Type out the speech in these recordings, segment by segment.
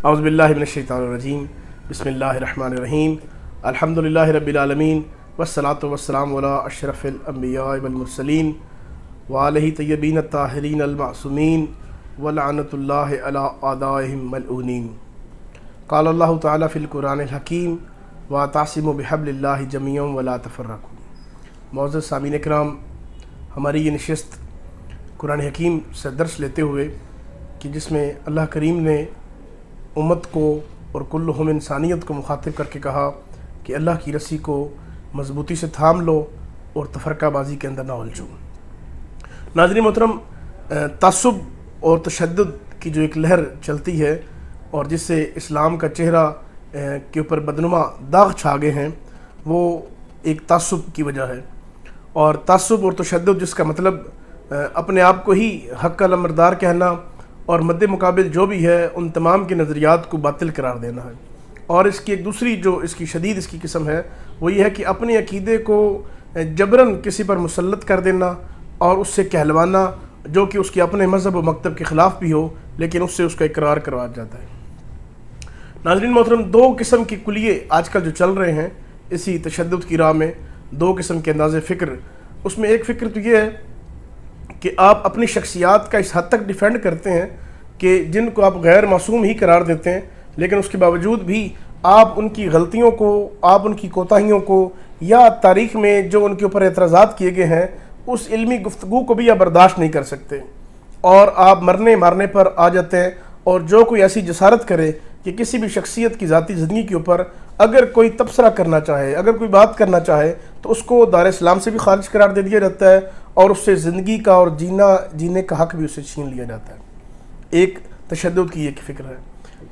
اعوذ باللہ من الشیطان الرجیم بسم اللہ الرحمن الرحیم الحمدللہ رب العالمین والصلاة والسلام علی اشرف الانبیاء والمرسلین وآلہ طیبین الطاہرین المعصومین ولعنۃ اللہ علی اعدائہم ملعونین۔ قال اللہ تعالی فی القرآن الحکیم واعتصموا بحبل اللہ جمیعا ولا تفرقوا۔ معزز سامعین اکرام، ہماری یہ نشست قرآن حکیم سے درس لیتے ہوئے کہ جس میں اللہ کریم نے امت کو اور کلہم انسانیت کو مخاطب کر کے کہا کہ اللہ کی رسی کو مضبوطی سے تھام لو اور تفرقہ بازی کے اندر نہ الجھو۔ ناظرین محترم، تعصب اور تشدد کی جو ایک لہر چلتی ہے اور جس سے اسلام کا چہرہ کے اوپر بدنما داغ چھا گئے ہیں، وہ ایک تعصب کی وجہ ہے۔ اور تعصب اور تشدد جس کا مطلب اپنے آپ کو ہی حق کا لمبردار کہنا اور مد مقابل جو بھی ہے ان تمام کے نظریات کو باطل قرار دینا ہے۔ اور اس کی ایک دوسری جو اس کی شدید اس کی قسم ہے وہ یہ ہے کہ اپنے عقیدے کو جبراً کسی پر مسلط کر دینا اور اس سے کہلوانا جو کہ اس کے اپنے مذہب و مکتب کے خلاف بھی ہو، لیکن اس سے اس کا اقرار کروایا جاتا ہے۔ ناظرین محترم، دو قسم کی کلیے آج کل جو چل رہے ہیں اسی تشدد کی راہ میں، دو قسم کے انداز فکر۔ اس میں ایک فکر تو یہ ہے کہ آپ اپنی شخصیات کا اس حد تک ڈیفینڈ کرتے ہیں کہ جن کو آپ غیر معصوم ہی قرار دیتے ہیں، لیکن اس کے باوجود بھی آپ ان کی غلطیوں کو، آپ ان کی کوتاہیوں کو یا تاریخ میں جو ان کے اوپر اعتراضات کیے گئے ہیں اس علمی گفتگو کو بھی آپ برداشت نہیں کر سکتے، اور آپ مرنے مارنے پر آ جاتے ہیں۔ اور جو کوئی ایسی جسارت کرے کہ کسی بھی شخصیت کی ذاتی زندگی کے اوپر اگر کوئی تبصرہ کرنا چاہے، اگر کوئی بات کرنا چاہے، تو اس کو دار اسلام سے بھی خارج قرار دے دیا جاتا ہے اور اس سے زندگی کا اور جینے کا حق بھی اسے چھین لیا جاتا ہے۔ ایک تشدد کی ایک فکر ہے۔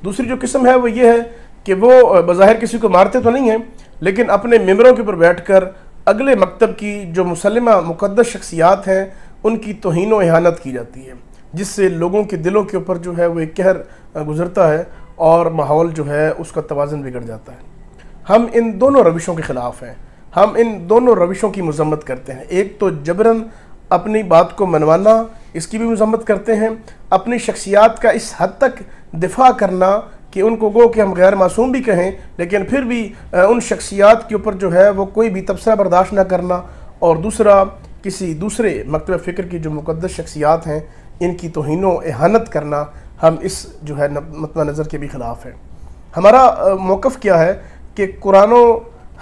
دوسری جو قسم ہے وہ یہ ہے کہ وہ بظاہر کسی کو مارتے تو نہیں ہیں، لیکن اپنے ممبروں کے اوپر بیٹھ کر اگلے مکتب کی جو مسلمہ مقدس شخصیات ہیں ان کی توہین و اہانت کی جاتی ہے، جس سے لوگوں کے دلوں کے اوپر جو ہے وہ ایک قہر گزرتا ہے اور ماحول جو ہے اس کا توازن بگڑ جاتا ہے۔ ہم ان دونوں روشوں کے خلاف ہیں، ہم ان دونوں روشوں کی مذمت کرتے ہیں۔ ایک تو جبراً اپنی بات کو منوانا، اس کی بھی مذمت کرتے ہیں، اپنی شخصیات کا اس حد تک دفاع کرنا کہ ان کو گو کہ ہم غیر معصوم بھی کہیں لیکن پھر بھی ان شخصیات کے اوپر جو ہے وہ کوئی بھی تبصرہ برداشت نہ کرنا، اور دوسرا کسی دوسرے مکتب فکر کی جو مقدس شخصیات ہیں ان کی توہین و اہانت کرنا، ہم اس جو ہے مطلع نظر کے بھی خلاف ہیں۔ ہمارا موقف کیا ہے کہ قرآن و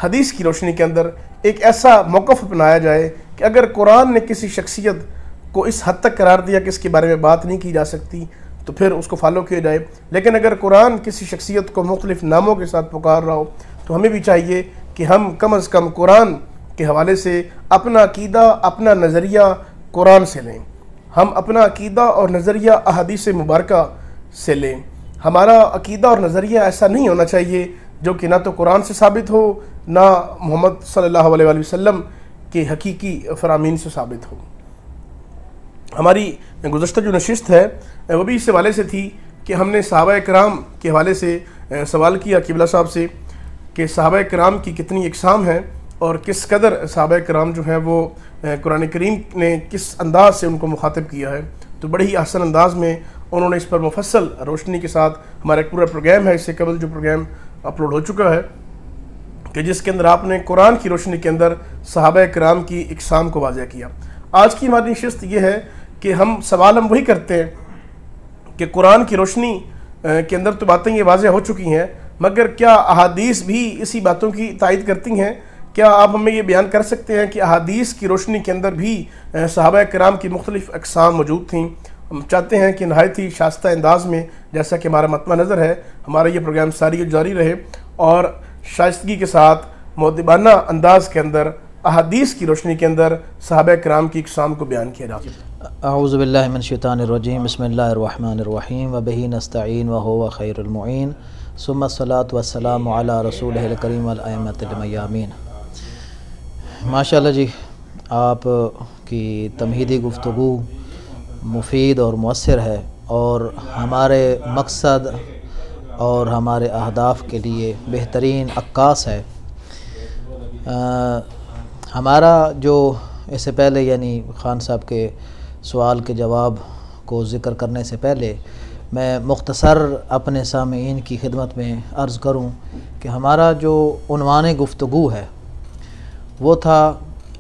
حدیث کی روشنی کے اندر ایک ایسا موقف اپنایا جائے کہ اگر قرآن نے کسی شخصیت کو اس حد تک قرار دیا کہ اس کے بارے میں بات نہیں کی جا سکتی تو پھر اس کو فالو کیا جائے، لیکن اگر قرآن کسی شخصیت کو مختلف ناموں کے ساتھ پکار رہا ہو تو ہمیں بھی چاہیے کہ ہم کم از کم قرآن کے حوالے سے اپنا عقیدہ، اپنا نظریہ قرآن سے لیں، ہم اپنا عقیدہ اور نظریہ احادیث مبارکہ سے لیں۔ ہمارا عقیدہ اور نظریہ ایسا نہیں ہونا چاہیے جو کہ نہ تو قرآن سے ثابت ہو نہ محمد صلی اللہ علیہ وآلہ وسلم کے حقیقی فرامین سے ثابت ہو۔ ہماری گزشتہ جو نشست ہے وہ بھی اس حوالے سے تھی کہ ہم نے صحابہ کرام کے حوالے سے سوال کیا قبلہ صاحب سے کہ صحابہ کرام کی کتنی اقسام ہیں اور کس قدر صحابہ کرام جو ہیں وہ قرآن کریم نے کس انداز سے ان کو مخاطب کیا ہے۔ تو بڑے ہی احسن انداز میں انہوں نے اس پر مفصل روشنی کے ساتھ، ہمارا ایک پورا پروگرام ہے، اس سے قبل جو پروگرام اپلوڈ ہو چکا ہے کہ جس کے اندر آپ نے قرآن کی روشنی کے اندر صحابہ کرام کی اقسام کو واضح کیا۔ آج کی ہماری نشست یہ ہے کہ ہم وہی کرتے ہیں کہ قرآن کی روشنی کے اندر تو باتیں یہ واضح ہو چکی ہیں، مگر کیا احادیث بھی اسی باتوں کی تائید کرتی ہیں؟ کیا آپ ہمیں یہ بیان کر سکتے ہیں کہ احادیث کی روشنی کے اندر بھی صحابہ کرام کی مختلف اقسام موجود تھیں؟ ہم چاہتے ہیں کہ نہایت ہی شائستہ انداز میں، جیسا کہ ہمارا مطمع نظر ہے، ہمارا یہ پروگرام جاری رہے اور شائستگی کے ساتھ مؤدبانہ انداز کے اندر احادیث کی روشنی کے اندر صحابہ کرام کی اقسام کو بیان کیا جائے۔ اعوذ باللہ من الشیطان الرجیم، بسم اللہ الرحمن الرحیم، وبہ نستعین وہو خیر المعین، ثم الصلاۃ والسلام علی رسولہ الکریم والائمۃ المیامین۔ ماشاءاللہ جی، آپ کی تمہیدی گفتگو مفید اور مؤثر ہے اور ہمارے مقصد اور ہمارے اہداف کے لیے بہترین عکاس ہے۔ ہمارا جو اس سے پہلے یعنی خان صاحب کے سوال کے جواب کو ذکر کرنے سے پہلے میں مختصر اپنے سامعین کی خدمت میں عرض کروں کہ ہمارا جو عنوان گفتگو ہے وہ تھا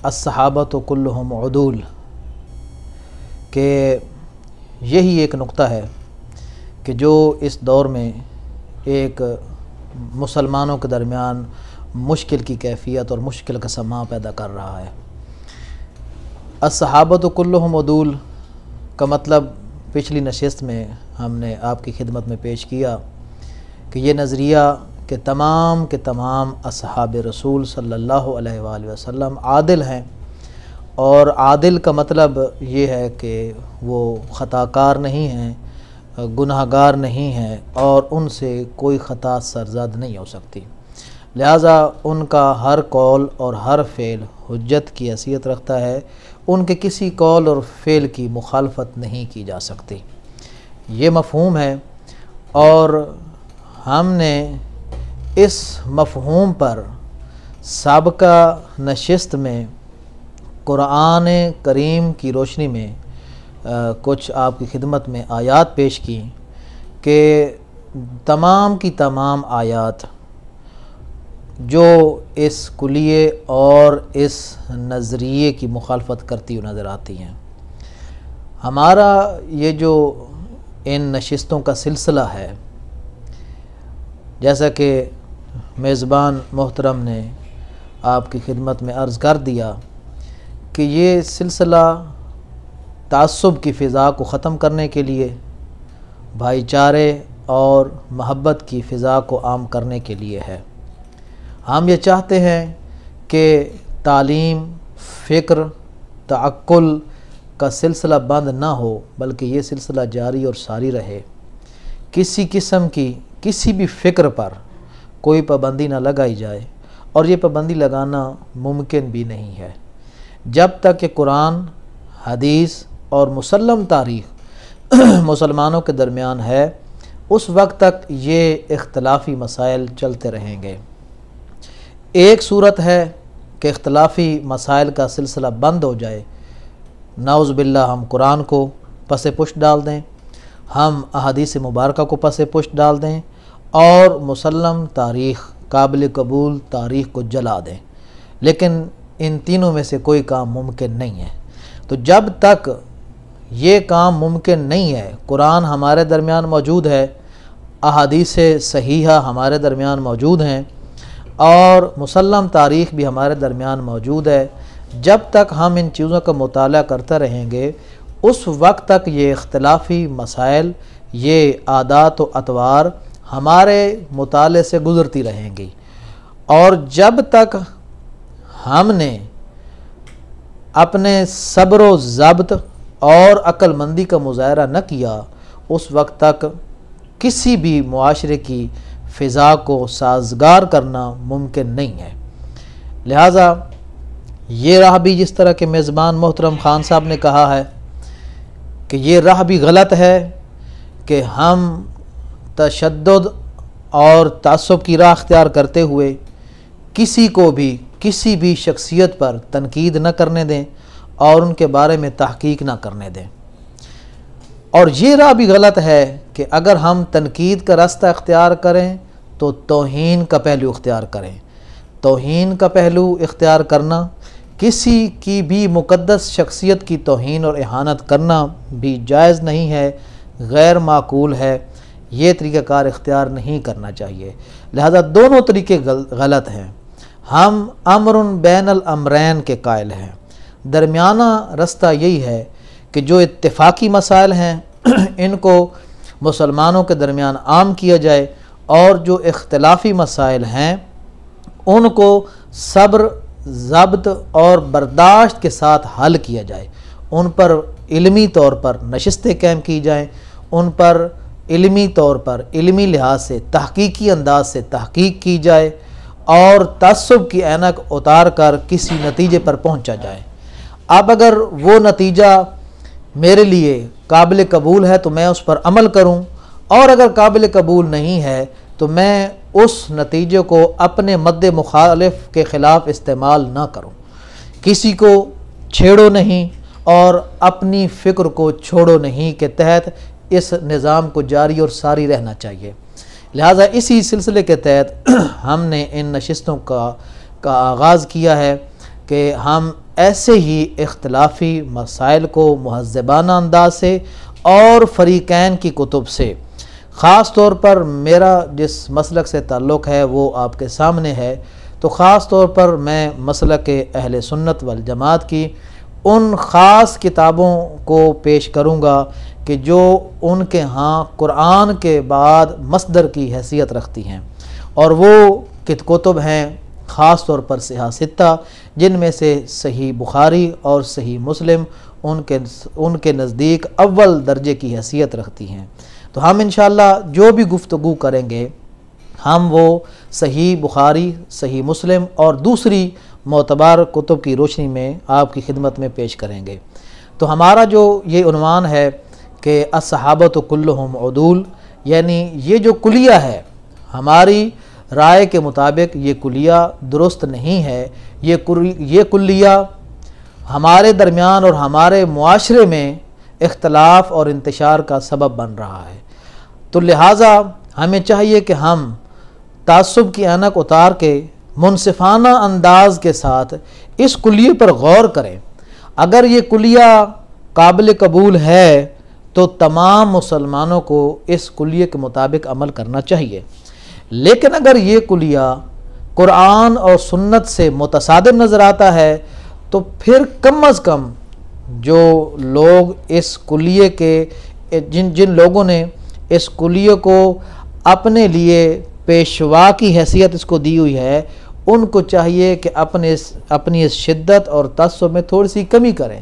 الصحابۃ کلہم عدول، کہ یہی ایک نقطہ ہے کہ جو اس دور میں ایک مسلمانوں کے درمیان مشکل کی کیفیت اور مشکل کا سماع پیدا کر رہا ہے۔ الصحابۃ کلہم عدول کا مطلب پچھلی نشست میں ہم نے آپ کی خدمت میں پیش کیا کہ یہ نظریہ کہ تمام کے تمام اصحاب رسول صلی اللہ علیہ وآلہ وسلم عادل ہیں، اور عادل کا مطلب یہ ہے کہ وہ خطا کار نہیں ہیں، گناہ گار نہیں ہیں، اور ان سے کوئی خطا سرزد نہیں ہو سکتی، لہٰذا ان کا ہر قول اور ہر فعل حجت کی حیثیت رکھتا ہے، ان کے کسی قول اور فعل کی مخالفت نہیں کی جا سکتی، یہ مفہوم ہے۔ اور ہم نے اس مفہوم پر سابقہ نشست میں قرآن کریم کی روشنی میں کچھ آپ کی خدمت میں آیات پیش کی کہ تمام کی تمام آیات جو اس کلیے اور اس نظریے کی مخالفت کرتی ہوئی نظر آتی ہیں۔ ہمارا یہ جو ان نشستوں کا سلسلہ ہے، جیسا کہ میزبان محترم نے آپ کی خدمت میں عرض کر دیا کہ یہ سلسلہ تعصب کی فضا کو ختم کرنے کے لیے، بھائی چارے اور محبت کی فضا کو عام کرنے کے لیے ہے۔ ہم یہ چاہتے ہیں کہ تعلیم، فکر، تعقل کا سلسلہ بند نہ ہو، بلکہ یہ سلسلہ جاری اور ساری رہے، کسی قسم کی کسی بھی فکر پر کوئی پابندی نہ لگائی جائے، اور یہ پابندی لگانا ممکن بھی نہیں ہے جب تک کہ قرآن، حدیث اور مسلم تاریخ مسلمانوں کے درمیان ہے، اس وقت تک یہ اختلافی مسائل چلتے رہیں گے۔ ایک صورت ہے کہ اختلافی مسائل کا سلسلہ بند ہو جائے، نعوذ باللہ ہم قرآن کو پس پشت ڈال دیں، ہم احادیث مبارکہ کو پس پشت ڈال دیں، اور مسلم تاریخ، قابل قبول تاریخ کو جلا دیں، لیکن ان تینوں میں سے کوئی کام ممکن نہیں ہے۔ تو جب تک یہ کام ممکن نہیں ہے، قرآن ہمارے درمیان موجود ہے، احادیث صحیحہ ہمارے درمیان موجود ہیں، اور مسلم تاریخ بھی ہمارے درمیان موجود ہے، جب تک ہم ان چیزوں کا مطالعہ کرتے رہیں گے، اس وقت تک یہ اختلافی مسائل، یہ عادات و اطوار ہمارے مطالعے سے گزرتی رہیں گی، اور جب تک ہم نے اپنے صبر و ضبط اور عقل مندی کا مظاہرہ نہ کیا، اس وقت تک کسی بھی معاشرے کی فضا کو سازگار کرنا ممکن نہیں ہے۔ لہٰذا یہ راہ بھی، جس طرح کہ میزبان محترم خان صاحب نے کہا ہے کہ یہ راہ بھی غلط ہے کہ ہم تشدد اور تعصب کی راہ اختیار کرتے ہوئے کسی کو بھی کسی بھی شخصیت پر تنقید نہ کرنے دیں اور ان کے بارے میں تحقیق نہ کرنے دیں، اور یہ راہ بھی غلط ہے کہ اگر ہم تنقید کا راستہ اختیار کریں تو توہین کا پہلو اختیار کریں۔ توہین کا پہلو اختیار کرنا، کسی کی بھی مقدس شخصیت کی توہین اور اہانت کرنا بھی جائز نہیں ہے، غیر معقول ہے، یہ طریقہ کار اختیار نہیں کرنا چاہیے۔ لہذا دونوں طریقے غلط ہیں۔ ہم امر بین الامرین کے قائل ہیں۔ درمیانہ رستہ یہی ہے کہ جو اتفاقی مسائل ہیں ان کو مسلمانوں کے درمیان عام کیا جائے، اور جو اختلافی مسائل ہیں ان کو صبر، ضبط اور برداشت کے ساتھ حل کیا جائے، ان پر علمی طور پر نشستیں قائم کی جائیں، ان پر علمی طور پر علمی لحاظ سے تحقیقی انداز سے تحقیق کی جائے، اور تعصب کی اینک اتار کر کسی نتیجے پر پہنچا جائے۔ اب اگر وہ نتیجہ میرے لیے قابل قبول ہے تو میں اس پر عمل کروں، اور اگر قابل قبول نہیں ہے تو میں اس نتیجے کو اپنے مد مخالف کے خلاف استعمال نہ کروں۔ کسی کو چھیڑو نہیں اور اپنی فکر کو چھوڑو نہیں کے تحت اس نظام کو جاری اور ساری رہنا چاہیے۔ لہٰذا اسی سلسلے کے تحت ہم نے ان نشستوں کا آغاز کیا ہے کہ ہم ایسے ہی اختلافی مسائل کو مہذبانہ انداز سے اور فریقین کی کتب سے، خاص طور پر میرا جس مسلک سے تعلق ہے وہ آپ کے سامنے ہے، تو خاص طور پر میں مسلک اہل سنت والجماعت کی ان خاص کتابوں کو پیش کروں گا کہ جو ان کے ہاں قرآن کے بعد مصدر کی حیثیت رکھتی ہیں، اور وہ کتب ہیں خاص طور پر صحاح ستہ، جن میں سے صحیح بخاری اور صحیح مسلم ان کے نزدیک اول درجے کی حیثیت رکھتی ہیں۔ تو ہم انشاءاللہ جو بھی گفتگو کریں گے ہم وہ صحیح بخاری، صحیح مسلم اور دوسری معتبر کتب کی روشنی میں آپ کی خدمت میں پیش کریں گے۔ تو ہمارا جو یہ عنوان ہے کہ الصحابۃ کلہم عدول، یعنی یہ جو کلیہ ہے ہماری رائے کے مطابق یہ کلیہ درست نہیں ہے، یہ کلیہ ہمارے درمیان اور ہمارے معاشرے میں اختلاف اور انتشار کا سبب بن رہا ہے۔ تو لہٰذا ہمیں چاہیے کہ ہم تعصب کی اینک اتار کے منصفانہ انداز کے ساتھ اس کلیے پر غور کریں۔ اگر یہ کلیہ قابل قبول ہے تو تمام مسلمانوں کو اس کلیے کے مطابق عمل کرنا چاہیے، لیکن اگر یہ کلیہ قرآن اور سنت سے متصادم نظر آتا ہے تو پھر کم از کم جو لوگ اس کلیے کے جن لوگوں نے اس کلیے کو اپنے لیے پیشوا کی حیثیت اس کو دی ہوئی ہے، ان کو چاہیے کہ اپنی اس شدت اور تعصب میں تھوڑی سی کمی کریں،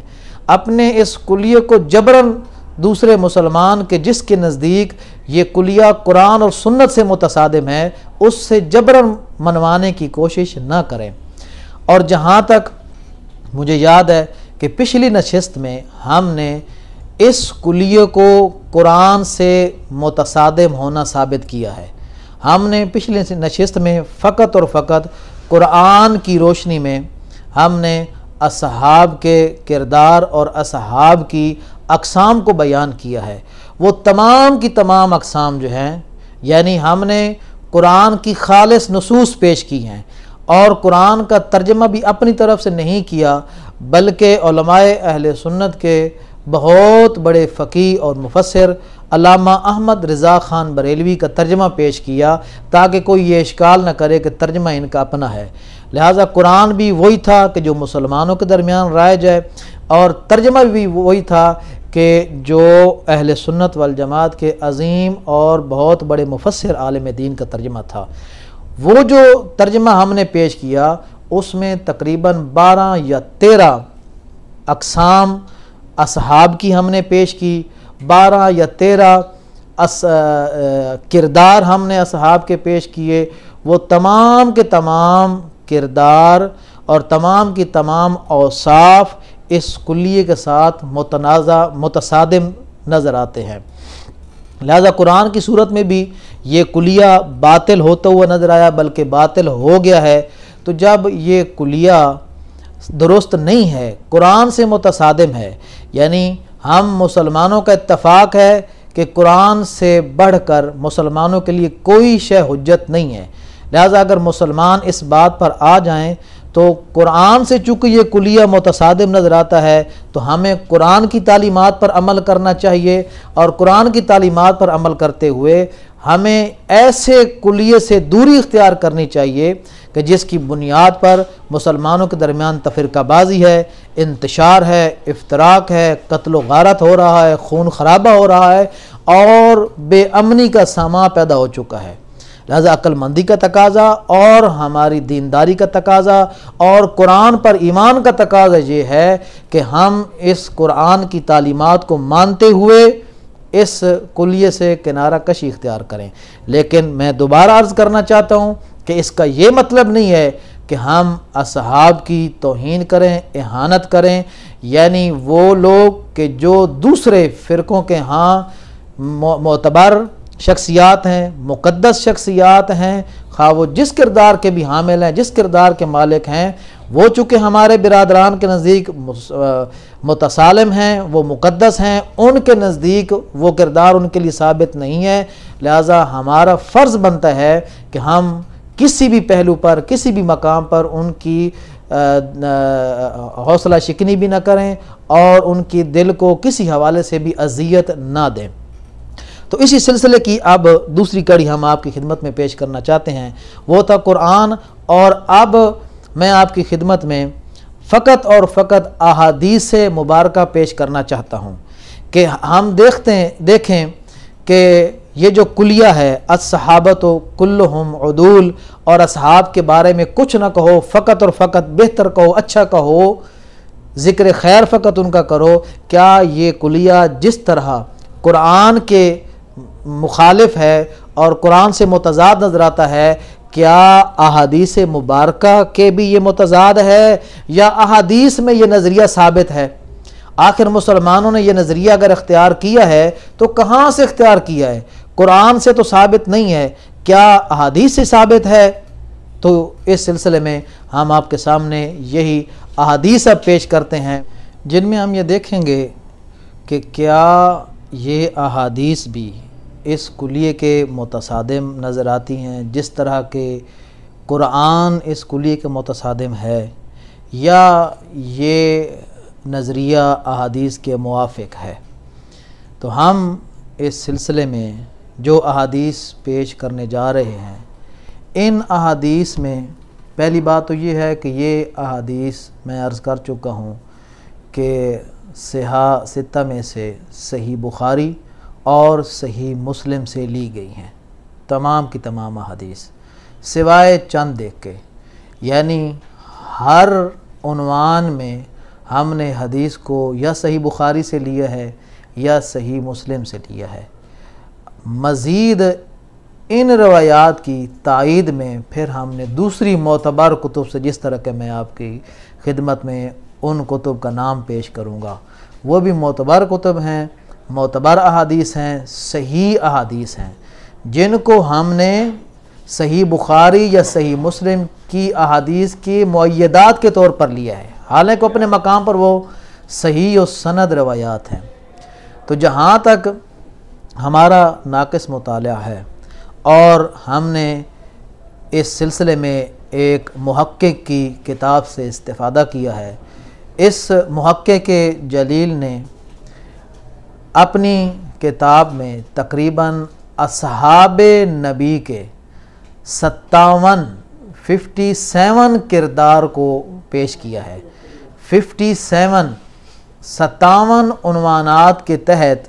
اپنے اس کلیے کو جبراً دوسرے مسلمان کے جس کے نزدیک یہ کلیہ قرآن اور سنت سے متصادم ہے اس سے جبراً منوانے کی کوشش نہ کریں۔ اور جہاں تک مجھے یاد ہے کہ پچھلی نشست میں ہم نے اس کلیے کو قرآن سے متصادم ہونا ثابت کیا ہے۔ ہم نے پچھلی نشست میں فقط اور فقط قرآن کی روشنی میں ہم نے اصحاب کے کردار اور اصحاب کی اقسام کو بیان کیا ہے۔ وہ تمام کی تمام اقسام جو ہیں، یعنی ہم نے قرآن کی خالص نصوص پیش کی ہیں اور قرآن کا ترجمہ بھی اپنی طرف سے نہیں کیا، بلکہ علماء اہل سنت کے بہت بڑے فقیہ اور مفسر علامہ احمد رضا خان بریلوی کا ترجمہ پیش کیا تاکہ کوئی یہ اشکال نہ کرے کہ ترجمہ ان کا اپنا ہے۔ لہٰذا قرآن بھی وہی تھا کہ جو مسلمانوں کے درمیان رائج ہے، اور ترجمہ بھی وہی تھا کہ جو اہل سنت والجماعت کے عظیم اور بہت بڑے مفسر عالم دین کا ترجمہ تھا۔ وہ جو ترجمہ ہم نے پیش کیا اس میں تقریباً 12 یا 13 اقسام اصحاب کی ہم نے پیش کی، 12 یا 13 کردار ہم نے اصحاب کے پیش کیے۔ وہ تمام کے تمام کردار اور تمام کی تمام اوصاف اس کلیے کے ساتھ متصادم نظر آتے ہیں۔ لہذا قرآن کی صورت میں بھی یہ کلیہ باطل ہوتا ہوا نظر آیا، بلکہ باطل ہو گیا ہے۔ تو جب یہ کلیہ درست نہیں ہے، قرآن سے متصادم ہے، یعنی ہم مسلمانوں کا اتفاق ہے کہ قرآن سے بڑھ کر مسلمانوں کے لیے کوئی شے حجت نہیں ہے، لہذا اگر مسلمان اس بات پر آ جائیں تو قرآن سے چونکہ یہ کلیہ متصادم نظر آتا ہے تو ہمیں قرآن کی تعلیمات پر عمل کرنا چاہیے، اور قرآن کی تعلیمات پر عمل کرتے ہوئے ہمیں ایسے کلیے سے دوری اختیار کرنی چاہیے کہ جس کی بنیاد پر مسلمانوں کے درمیان تفرقہ بازی ہے، انتشار ہے، افتراق ہے، قتل و غارت ہو رہا ہے، خون خرابہ ہو رہا ہے اور بے امنی کا ساماں پیدا ہو چکا ہے۔ لہذا عقل مندی کا تقاضا اور ہماری دینداری کا تقاضا اور قرآن پر ایمان کا تقاضا یہ ہے کہ ہم اس قرآن کی تعلیمات کو مانتے ہوئے اس کلیے سے کنارہ کشی اختیار کریں۔ لیکن میں دوبارہ عرض کرنا چاہتا ہوں کہ اس کا یہ مطلب نہیں ہے کہ ہم اصحاب کی توہین کریں، اہانت کریں، یعنی وہ لوگ کہ جو دوسرے فرقوں کے ہاں معتبر شخصیات ہیں، مقدس شخصیات ہیں، خواہ وہ جس کردار کے بھی حامل ہیں، جس کردار کے مالک ہیں، وہ چونکہ ہمارے برادران کے نزدیک متسالم ہیں، وہ مقدس ہیں، ان کے نزدیک وہ کردار ان کے لیے ثابت نہیں ہے، لہٰذا ہمارا فرض بنتا ہے کہ ہم کسی بھی پہلو پر، کسی بھی مقام پر ان کی حوصلہ شکنی بھی نہ کریں اور ان کی دل کو کسی حوالے سے بھی اذیت نہ دیں۔ تو اسی سلسلے کی اب دوسری کڑی ہم آپ کی خدمت میں پیش کرنا چاہتے ہیں، وہ تھا قرآن، اور اب میں آپ کی خدمت میں فقط اور فقط احادیث مبارکہ پیش کرنا چاہتا ہوں کہ ہم دیکھیں کہ یہ جو کلیہ ہے الصحابۃ کلہم عدول، اور اصحاب کے بارے میں کچھ نہ کہو، فقط اور فقط بہتر کہو، اچھا کہو، ذکر خیر فقط ان کا کرو، کیا یہ کلیہ جس طرح قرآن کے مخالف ہے اور قرآن سے متضاد نظر آتا ہے، کیا احادیث مبارکہ کے بھی یہ متضاد ہے، یا احادیث میں یہ نظریہ ثابت ہے؟ آخر مسلمانوں نے یہ نظریہ اگر اختیار کیا ہے تو کہاں سے اختیار کیا ہے؟ قرآن سے تو ثابت نہیں ہے، کیا احادیث سے ثابت ہے؟ تو اس سلسلے میں ہم آپ کے سامنے یہی احادیث اب پیش کرتے ہیں، جن میں ہم یہ دیکھیں گے کہ کیا یہ احادیث بھی اس کلیے کے متصادم نظر آتی ہیں جس طرح کہ قرآن اس کلیے کے متصادم ہے، یا یہ نظریہ احادیث کے موافق ہے۔ تو ہم اس سلسلے میں جو احادیث پیش کرنے جا رہے ہیں، ان احادیث میں پہلی بات تو یہ ہے کہ یہ احادیث میں عرض کر چکا ہوں کہ صحاح ستہ میں سے صحیح بخاری اور صحیح مسلم سے لی گئی ہیں، تمام کی تمام احادیث سوائے چند دیکھ کے، یعنی ہر عنوان میں ہم نے حدیث کو یا صحیح بخاری سے لیا ہے یا صحیح مسلم سے لیا ہے۔ مزید ان روایات کی تائید میں پھر ہم نے دوسری معتبر کتب سے، جس طرح کہ میں آپ کی خدمت میں ان کتب کا نام پیش کروں گا، وہ بھی معتبر کتب ہیں، معتبر احادیث ہیں، صحیح احادیث ہیں، جن کو ہم نے صحیح بخاری یا صحیح مسلم کی احادیث کی معیدات کے طور پر لیا ہے، حالانکہ اپنے مقام پر وہ صحیح و سند روایات ہیں۔ تو جہاں تک ہمارا ناقص مطالعہ ہے اور ہم نے اس سلسلے میں ایک محقق کی کتاب سے استفادہ کیا ہے، اس محقق جلیل نے اپنی کتاب میں تقریباً اصحاب نبی کے 57 کردار کو پیش کیا ہے، 57 عنوانات کے تحت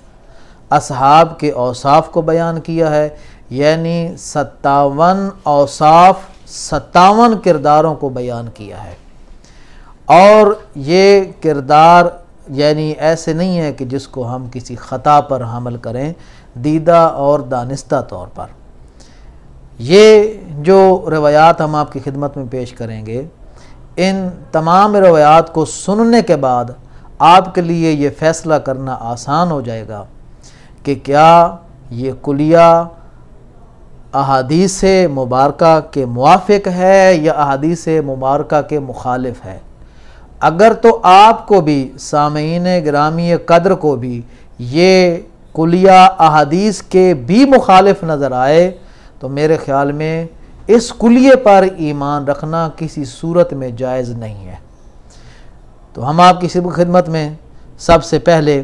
اصحاب کے اوصاف کو بیان کیا ہے، یعنی 57 اوصاف 57 کرداروں کو بیان کیا ہے۔ اور یہ کردار یعنی ایسے نہیں ہے کہ جس کو ہم کسی خطا پر حمل کریں، دیدہ اور دانستہ طور پر۔ یہ جو روایات ہم آپ کی خدمت میں پیش کریں گے، ان تمام روایات کو سننے کے بعد آپ کے لیے یہ فیصلہ کرنا آسان ہو جائے گا کہ کیا یہ کلیہ احادیث مبارکہ کے موافق ہے یا احادیث مبارکہ کے مخالف ہے۔ اگر تو آپ کو بھی، سامعین گرامی قدر کو بھی، یہ کلیہ احادیث کے بھی مخالف نظر آئے تو میرے خیال میں اس کلیے پر ایمان رکھنا کسی صورت میں جائز نہیں ہے۔ تو ہم آپ کی خدمت میں سب سے پہلے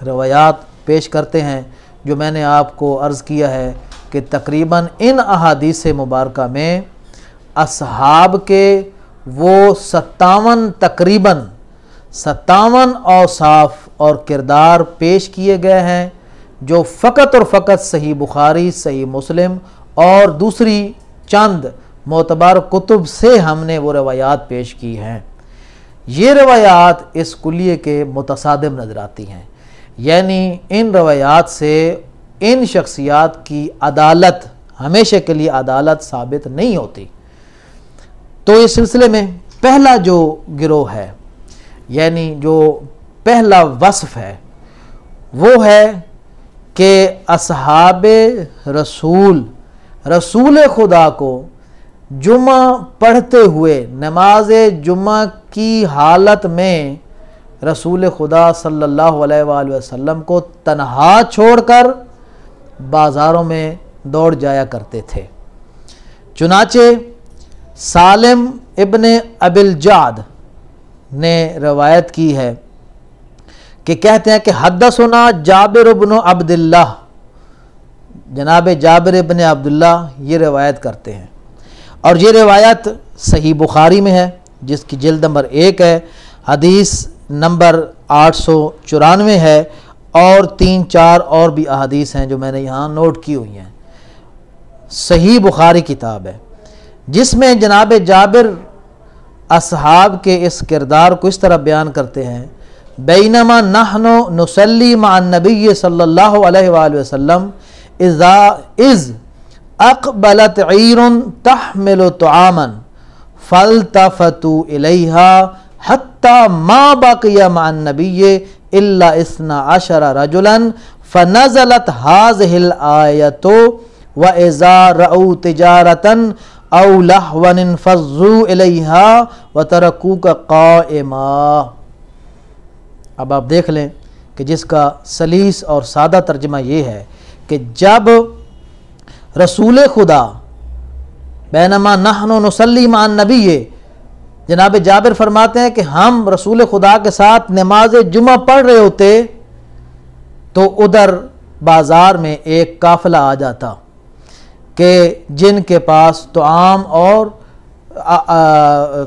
روایات پیش کرتے ہیں جو میں نے آپ کو عرض کیا ہے کہ تقریباً ان احادیث مبارکہ میں اصحاب کے وہ 57 اوصاف اور کردار پیش کیے گئے ہیں جو فقط اور فقط صحیح بخاری، صحیح مسلم اور دوسری چند معتبر کتب سے ہم نے وہ روایات پیش کی ہیں۔ یہ روایات اس کلیے کے متصادم نظر آتی ہیں، یعنی ان روایات سے ان شخصیات کی عدالت، ہمیشہ کے لیے عدالت ثابت نہیں ہوتی۔ تو اس سلسلے میں پہلا جو گروہ ہے، یعنی جو پہلا وصف ہے، وہ ہے کہ اصحاب رسول خدا کو جمعہ پڑھتے ہوئے نماز جمعہ کی حالت میں رسول خدا صلی اللہ علیہ وآلہ وسلم کو تنہا چھوڑ کر بازاروں میں دوڑ جایا کرتے تھے۔ چنانچہ سالم ابن ابی الجعد نے روایت کی ہے کہ کہتے ہیں کہ حدثنا جابر بن عبداللہ، جناب جابر ابن عبداللہ یہ روایت کرتے ہیں، اور یہ روایت صحیح بخاری میں ہے جس کی جلد نمبر 1 ہے، حدیث نمبر 894 ہے، اور 3-4 اور بھی احادیث ہیں جو میں نے یہاں نوٹ کی ہوئی ہیں۔ صحیح بخاری کتاب ہے جس میں جناب جابر اصحاب کے اس کردار کو اس طرح بیان کرتے ہیں، بینما نحن نصلی مع النبی صلی اللہ علیہ وآلہ وسلم اذ اقبلت عیر تحمل طعاما فالتفتوا الیہا حتی ما بقی مع النبی الا 12 رجلا فنزلت هذه الآیت وَإِذَا رَأَوْا تِجَارَةً أَوْ لَهْوًا انفضوا إِلَيْهَا وَتَرَكُوكَ قَائِمًا۔ اب آپ دیکھ لیں کہ جس کا سلیس اور سادہ ترجمہ یہ ہے کہ جب رسول خدا بینما نحن نصلی مع النبی، جناب جابر فرماتے ہیں کہ ہم رسول خدا کے ساتھ نماز جمعہ پڑھ رہے ہوتے تو ادھر بازار میں ایک قافلہ آ جاتا کہ جن کے پاس طعام اور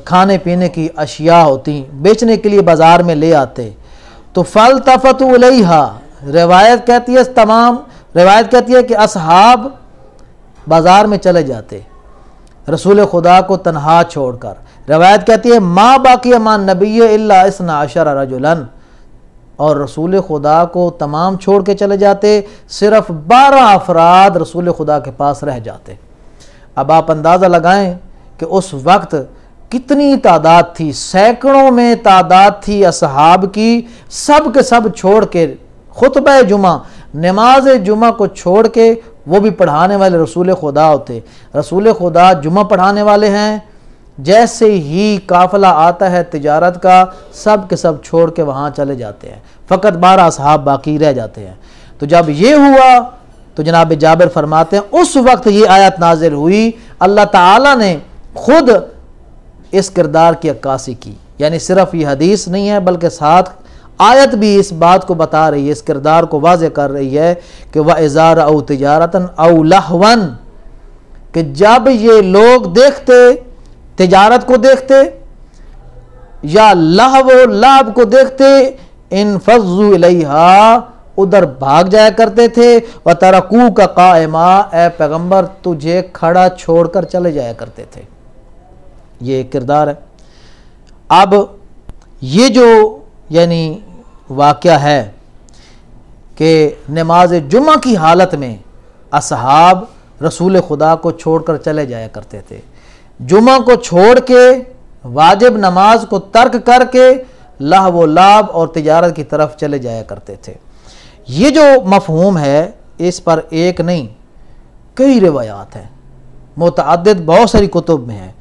کھانے پینے کی اشیاء ہوتی بیچنے کے لیے بازار میں لے آتے، تو فالتفتوا الیہا، روایت کہتی ہے کہ اصحاب بازار میں چلے جاتے رسول خدا کو تنہا چھوڑ کر۔ روایت کہتی ہے ما باقی مع النبی الا 12 رجلا، اور رسول خدا کو تمام چھوڑ کے چلے جاتے، صرف 12 افراد رسول خدا کے پاس رہ جاتے۔ اب آپ اندازہ لگائیں کہ اس وقت کتنی تعداد تھی، سینکڑوں میں تعداد تھی اصحاب کی، سب کے سب چھوڑ کے خطبہ جمعہ، نماز جمعہ کو چھوڑ کے، وہ بھی پڑھانے والے رسول خدا ہوتے، رسول خدا جمعہ پڑھانے والے ہیں، جیسے ہی قافلہ آتا ہے تجارت کا سب کے سب چھوڑ کے وہاں چلے جاتے ہیں، فقط 12 اصحاب باقی رہ جاتے ہیں۔ تو جب یہ ہوا تو جناب جابر فرماتے ہیں اس وقت یہ آیت نازل ہوئی، اللہ تعالیٰ نے خود اس کردار کی عکاسی کی، یعنی صرف یہ حدیث نہیں ہے بلکہ ساتھ آیت بھی اس بات کو بتا رہی ہے، اس کردار کو واضح کر رہی ہے کہ وَإِذَا رَأَوْا تِجَارَةً أَوْ لَهْوًا، کہ جب یہ لوگ دیکھتے، تجارت کو دیکھتے یا لہو و لعب کو دیکھتے، انفضوا الیہا، ادھر بھاگ جایا کرتے تھے، وَتَرَكُوكَ قَائِمًا، اے پیغمبر تجھے کھڑا چھوڑ کر چلے جایا کرتے تھے۔ یہ ایک کردار ہے۔ اب یہ جو یعنی واقعہ ہے کہ نماز جمعہ کی حالت میں اصحاب رسول خدا کو چھوڑ کر چلے جایا کرتے تھے، جمعہ کو چھوڑ کے واجب نماز کو ترک کر کے لہو و لعب اور تجارت کی طرف چلے جایا کرتے تھے۔ یہ جو مفہوم ہے اس پر ایک نہیں کئی روایات ہیں، متعدد بہت ساری کتب میں ہیں،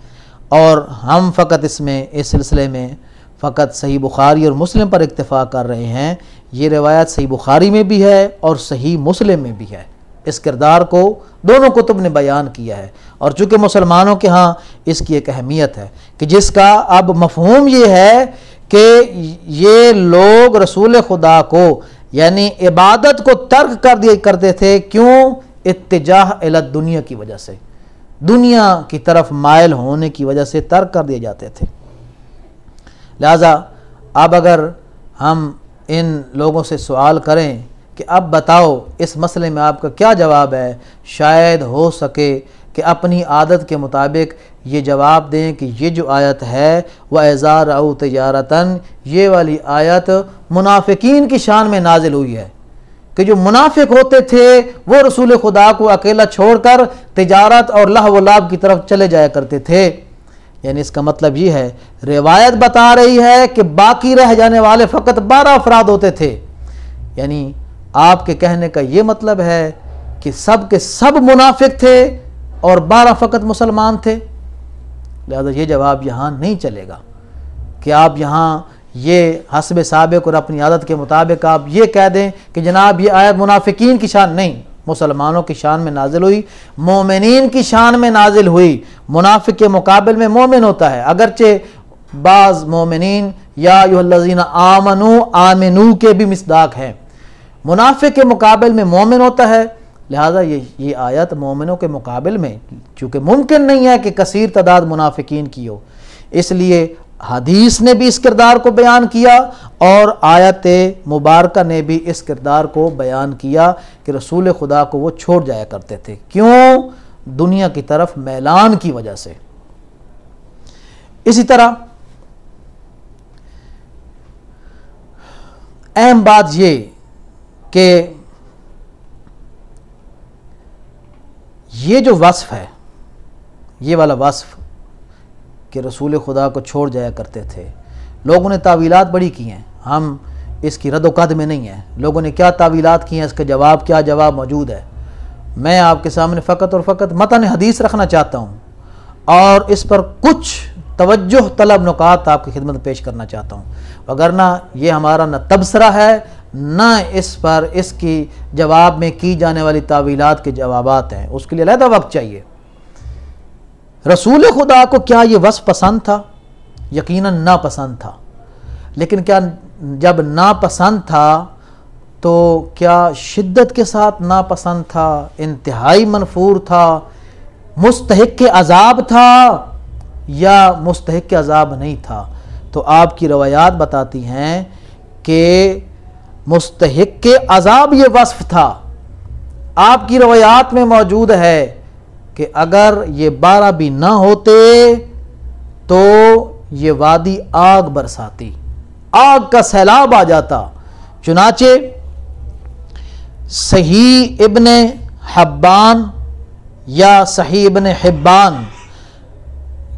اور ہم فقط اس سلسلے میں فقط صحیح بخاری اور مسلم پر اکتفا کر رہے ہیں۔ یہ روایت صحیح بخاری میں بھی ہے اور صحیح مسلم میں بھی ہے، اس کردار کو دونوں کتب نے بیان کیا ہے، اور چونکہ مسلمانوں کے ہاں اس کی ایک اہمیت ہے کہ جس کا اب مفہوم یہ ہے کہ یہ لوگ رسول خدا کو یعنی عبادت کو ترک کر دیا کرتے تھے، کیوں؟ اتجاہ الی الدنیا کی وجہ سے، دنیا کی طرف مائل ہونے کی وجہ سے ترک کر دیے جاتے تھے۔ لہذا اب اگر ہم ان لوگوں سے سوال کریں کہ اب بتاؤ اس مسئلے میں آپ کا کیا جواب ہے، شاید ہو سکے کہ اپنی عادت کے مطابق یہ جواب دیں کہ یہ جو آیت ہے وَإِذَا رَأَوْا تِجَارَةً، یہ والی آیت منافقین کی شان میں نازل ہوئی ہے کہ جو منافق ہوتے تھے وہ رسول خدا کو اکیلا چھوڑ کر تجارت اور لہو و لعب کی طرف چلے جایا کرتے تھے۔ یعنی اس کا مطلب یہ ہے، روایت بتا رہی ہے کہ باقی رہ جانے والے فقط 12 افراد ہوتے تھے، یعنی آپ کے کہنے کا یہ مطلب ہے کہ سب کے سب منافق تھے اور 12 فقط مسلمان تھے؟ لہذا یہ جواب یہاں نہیں چلے گا کہ آپ یہاں یہ حسب سابق اور اپنی عادت کے مطابق آپ یہ کہہ دیں کہ جناب یہ آیت منافقین کی شان نہیں، مسلمانوں کی شان میں نازل ہوئی، مومنین کی شان میں نازل ہوئی۔ منافق کے مقابل میں مومن ہوتا ہے، اگرچہ بعض مومنین یا ایھا الذین آمنوا آمنو کے بھی مصداق ہیں، منافق کے مقابل میں مومن ہوتا ہے۔ لہذا یہ آیت مومنوں کے مقابل میں، چونکہ ممکن نہیں ہے کہ کثیر تعداد منافقین کی ہو، اس لیے حدیث نے بھی اس کردار کو بیان کیا اور آیت مبارکہ نے بھی اس کردار کو بیان کیا کہ رسول خدا کو وہ چھوڑ جایا کرتے تھے۔ کیوں؟ دنیا کی طرف میلان کی وجہ سے۔ اسی طرح اہم بات یہ کہ یہ جو وصف ہے، یہ والا وصف کہ رسول خدا کو چھوڑ جایا کرتے تھے، لوگوں نے تعویلات بڑی کی ہیں، ہم اس کی رد و قد میں نہیں ہیں۔ لوگوں نے کیا تعویلات کی ہیں، اس کا جواب کیا جواب موجود ہے۔ میں آپ کے سامنے فقط اور فقط متن حدیث رکھنا چاہتا ہوں اور اس پر کچھ توجہ طلب نکات آپ کی خدمت پیش کرنا چاہتا ہوں، وگرنہ یہ ہمارا نہ تبصرہ ہے نہ اس پر اس کی جواب میں کی جانے والی تعویلات کے جوابات ہیں، اس کے لیے علیحدہ وقت چاہیے۔ رسول خدا کو کیا یہ وصف پسند تھا؟ یقیناً ناپسند تھا، لیکن کیا جب ناپسند تھا تو کیا شدت کے ساتھ ناپسند تھا، انتہائی منفور تھا، مستحق عذاب تھا یا مستحق عذاب نہیں تھا؟ تو آپ کی روایات بتاتی ہیں کہ مستحق عذاب یہ وصف تھا۔ آپ کی روایات میں موجود ہے کہ اگر یہ 12 بھی نہ ہوتے تو یہ وادی آگ برساتی، آگ کا سیلاب آ جاتا۔ چنانچہ صحیح ابن حبان یا صحیح ابن حبان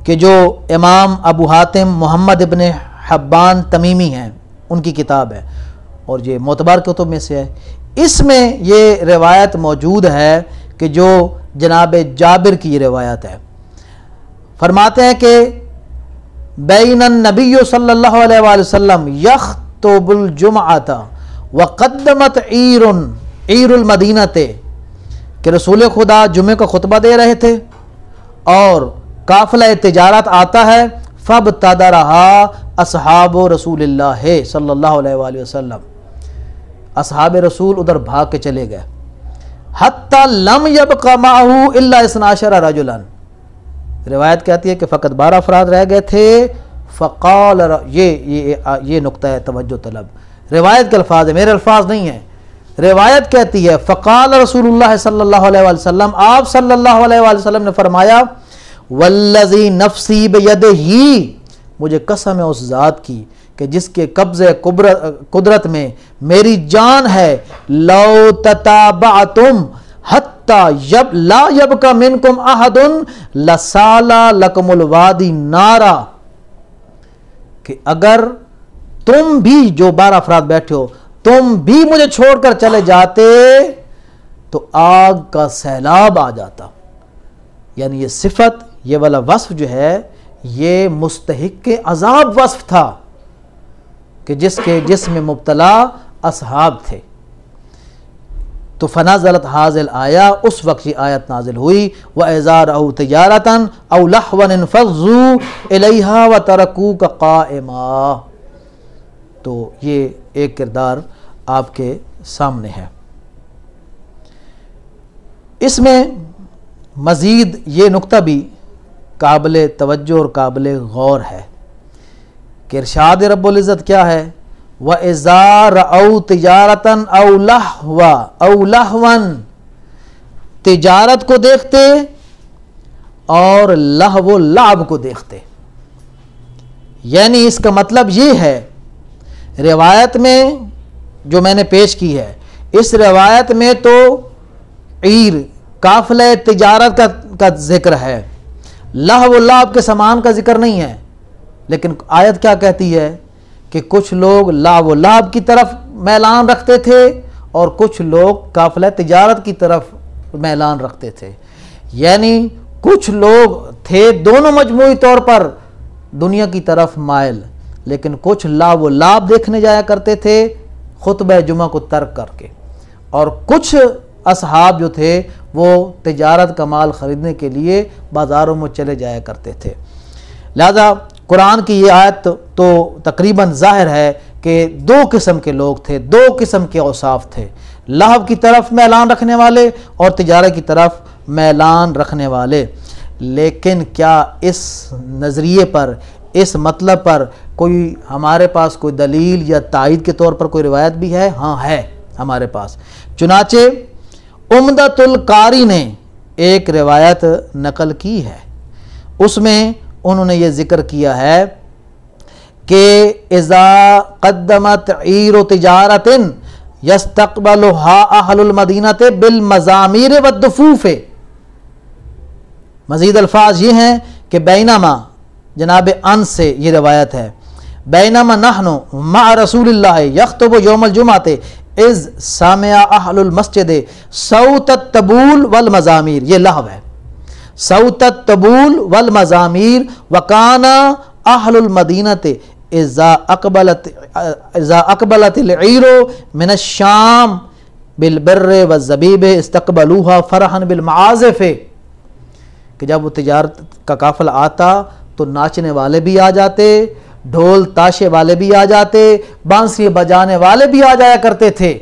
کہ جو امام ابو حاتم محمد ابن حبان تمیمی ہیں، ان کی کتاب ہے اور یہ معتبر کتب میں سے ہے، اس میں یہ روایت موجود ہے کہ جو جناب جابر کی یہ روایت ہے۔ فرماتے ہیں کہ بین النبی صلی اللہ علیہ وآلہ وسلم یخطب الجمعۃ وقدمت عیر المدینہ، کہ رسول خدا جمعے کا خطبہ دے رہے تھے اور قافلہ تجارت آتا ہے، فابتدرھا اصحاب رسول اللہ صلی اللہ علیہ وآلہ وسلم، اصحاب رسول ادھر بھاگ کے چلے گئے، حتی لم یبق معہ الا 12 رجلا، روایت کہتی ہے کہ فقط 12 افراد رہ گئے تھے۔ فقال، یہ نقطہ ہے توجہ طلب، روایت کے الفاظ ہیں، میرے الفاظ نہیں ہیں، روایت کہتی ہے فقال رسول اللہ صلی اللہ علیہ وآلہ وسلم، آپ صلی اللہ علیہ وآلہ وسلم نے فرمایا، والذی نفسی بیدہ، مجھے قسم ہے اس ذات کی کہ جس کے قبضے قدرت میں میری جان ہے، لو تتابعتم حتی لا یبقى منکم احد لسالا لکم الوادی نارا، کہ اگر تم بھی جو 12 افراد بیٹھے ہو تم بھی مجھے چھوڑ کر چلے جاتے تو آگ کا سیلاب آ جاتا۔ یعنی یہ صفت، یہ والا وصف جو ہے یہ مستحق عذاب وصف تھا کہ جس میں مبتلا اصحاب تھے۔ تو فنزلت حاضل آیا، اس وقت یہ آیت نازل ہوئی، وَإِذَا رَأَوْا تِجَارَةً أَوْ لَهْوًا انفضوا إِلَيْهَا وَتَرَكُوكَ قَائِمًا۔ تو یہ ایک کردار آپ کے سامنے ہے۔ اس میں مزید یہ نقطہ بھی قابل توجہ اور قابل غور ہے کہ ارشاد رب العزت کیا ہے، وَإِذَا رَأَوْا تِجَارَةً أَوْ لَهْوًا، تجارت کو دیکھتے اور لہو و لعب کو دیکھتے۔ یعنی اس کا مطلب یہ ہے، روایت میں جو میں نے پیش کی ہے، اس روایت میں تو عیر قافلہ تجارت کا ذکر ہے، لہو و لعب کے سامان کا ذکر نہیں ہے، لیکن آیت کیا کہتی ہے کہ کچھ لوگ لعب و لعب کی طرف میلان رکھتے تھے اور کچھ لوگ قافلہ تجارت کی طرف میلان رکھتے تھے۔ یعنی کچھ لوگ تھے دونوں مجموعی طور پر دنیا کی طرف مائل، لیکن کچھ لاو و لاب دیکھنے جایا کرتے تھے خطبہ جمعہ کو ترک کر کے، اور کچھ اصحاب جو تھے وہ تجارت کا مال خریدنے کے لیے بازاروں میں چلے جایا کرتے تھے۔ لہذا قرآن کی یہ آیت تو تقریباً ظاہر ہے کہ دو قسم کے لوگ تھے، دو قسم کے اوصاف تھے، لہو کی طرف میلان رکھنے والے اور تجارت کی طرف میلان رکھنے والے۔ لیکن کیا اس نظریے پر، اس مطلب پر کوئی ہمارے پاس کوئی دلیل یا تائید کے طور پر کوئی روایت بھی ہے؟ ہاں ہے ہمارے پاس۔ چنانچہ عمدۃ القاری نے ایک روایت نقل کی ہے، اس میں انہوں نے یہ ذکر کیا ہے کہ اذا قدمت عیر تجارت یستقبلها اہل المدینہ بالمزامیر والدفوف۔ مزید الفاظ یہ ہیں کہ بینما، جناب انس سے یہ روایت ہے، بینما نحن مع رسول اللہ یخطب یوم الجمعۃ اذ سمع اہل المسجد صوت الطبول والمزامیر، یہ لہو ہے، صوت الطبول والمزامیر وکان اہل المدینہ اذا اقبلت العیر من الشام بالبر والزبیب استقبلوها فرحا بالمعازف، کہ جب وہ تجارت کا قافلہ آتا تو ناچنے والے بھی آ جاتے، ڈھول تاشے والے بھی آ جاتے، بانسری بجانے والے بھی آ جایا کرتے تھے۔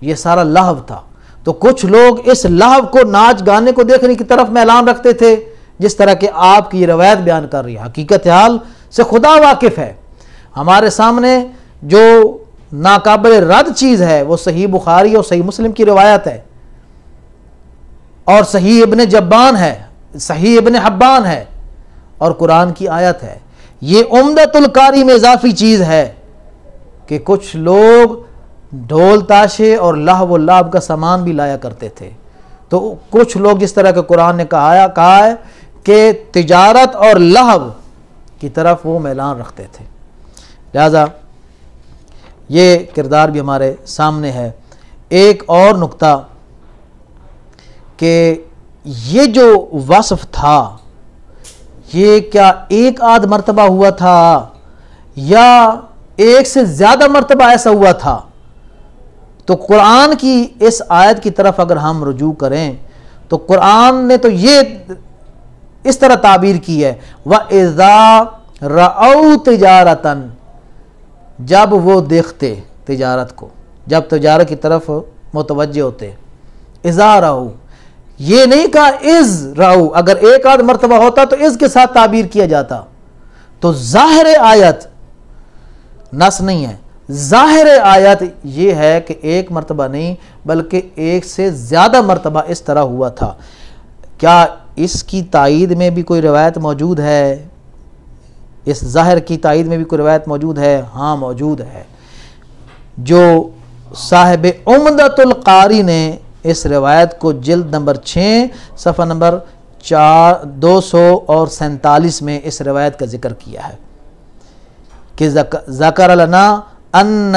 یہ سارا لہو تھا۔ تو کچھ لوگ اس لہو کو، ناچ گانے کو دیکھنے کی طرف میلان رکھتے تھے، جس طرح کہ آپ کی یہ روایت بیان کر رہی ہے۔ حقیقت حال سے خدا واقف ہے۔ ہمارے سامنے جو ناقابل رد چیز ہے وہ صحیح بخاری اور صحیح مسلم کی روایت ہے، اور صحیح ابن جبان ہے، صحیح ابن حبان ہے، اور قرآن کی آیت ہے۔ یہ عمدۃ القاری میں اضافی چیز ہے کہ کچھ لوگ ڈھول تاشے اور لہو و لعب کا سامان بھی لایا کرتے تھے۔ تو کچھ لوگ جس طرح کہ قرآن نے کہا ہے کہ تجارت اور لہو کی طرف وہ میلان رکھتے تھے۔ لہذا یہ کردار بھی ہمارے سامنے ہے۔ ایک اور نقطہ کہ یہ جو وصف تھا یہ کیا ایک آدھ مرتبہ ہوا تھا یا ایک سے زیادہ مرتبہ ایسا ہوا تھا؟ تو قرآن کی اس آیت کی طرف اگر ہم رجوع کریں تو قرآن نے تو یہ اس طرح تعبیر کی ہے، وَإِذَا رَأَوْا تِجَارَةً، جب وہ دیکھتے تجارت کو، جب تجارت کی طرف متوجہ ہوتے۔ اِذَا رَأَوْا، یہ نہیں کہا اِذْ رَأَوْا، اگر ایک آدھ مرتبہ ہوتا تو اِذ کے ساتھ تعبیر کیا جاتا۔ تو ظاہر آیت نص نہیں ہے، ظاہر آیت یہ ہے کہ ایک مرتبہ نہیں بلکہ ایک سے زیادہ مرتبہ اس طرح ہوا تھا۔ کیا اس کی تائید میں بھی کوئی روایت موجود ہے؟ اس ظاہر کی تائید میں بھی کوئی روایت موجود ہے؟ ہاں موجود ہے۔ جو صاحب عمدۃ القاری نے اس روایت کو جلد نمبر 6 صفحہ نمبر 247 میں اس روایت کا ذکر کیا ہے کہ ذکر لنا ان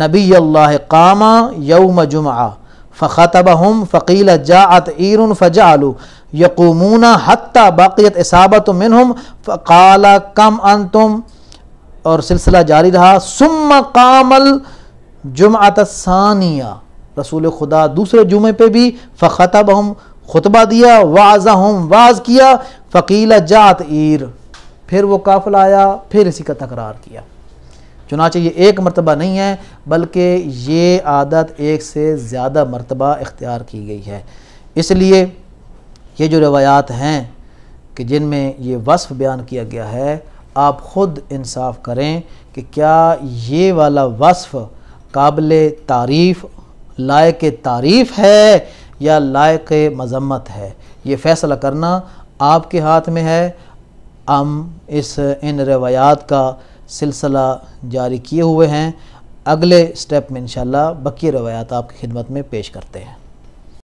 نبی اللہ قام یوم جمعہ فخطبہم فقیل جاءت عیر فجعلوا یقومون حتی بقیت اصابت منہم فقال کم انتم، اور سلسلہ جاری رہا۔ ثم قام الجمعۃ الثانیہ، رسول خدا دوسرے جمعے پہ بھی فخطبہم، خطبہ دیا، وعظہم، واعظ کیا، فقیل جاءت عیر، پھر وہ قافلہ آیا، پھر اسی کا تکرار کیا۔ چنانچہ یہ ایک مرتبہ نہیں ہے بلکہ یہ عادت ایک سے زیادہ مرتبہ اختیار کی گئی ہے۔ اس لیے یہ جو روایات ہیں کہ جن میں یہ وصف بیان کیا گیا ہے، آپ خود انصاف کریں کہ کیا یہ والا وصف قابل تعریف، لائق تعریف ہے یا لائق مذمت ہے؟ یہ فیصلہ کرنا آپ کے ہاتھ میں ہے۔ ہم ان روایات کا سلسلہ جاری کیے ہوئے ہیں، اگلے سٹیپ میں انشاءاللہ بقیہ روایات آپ کی خدمت میں پیش کرتے ہیں۔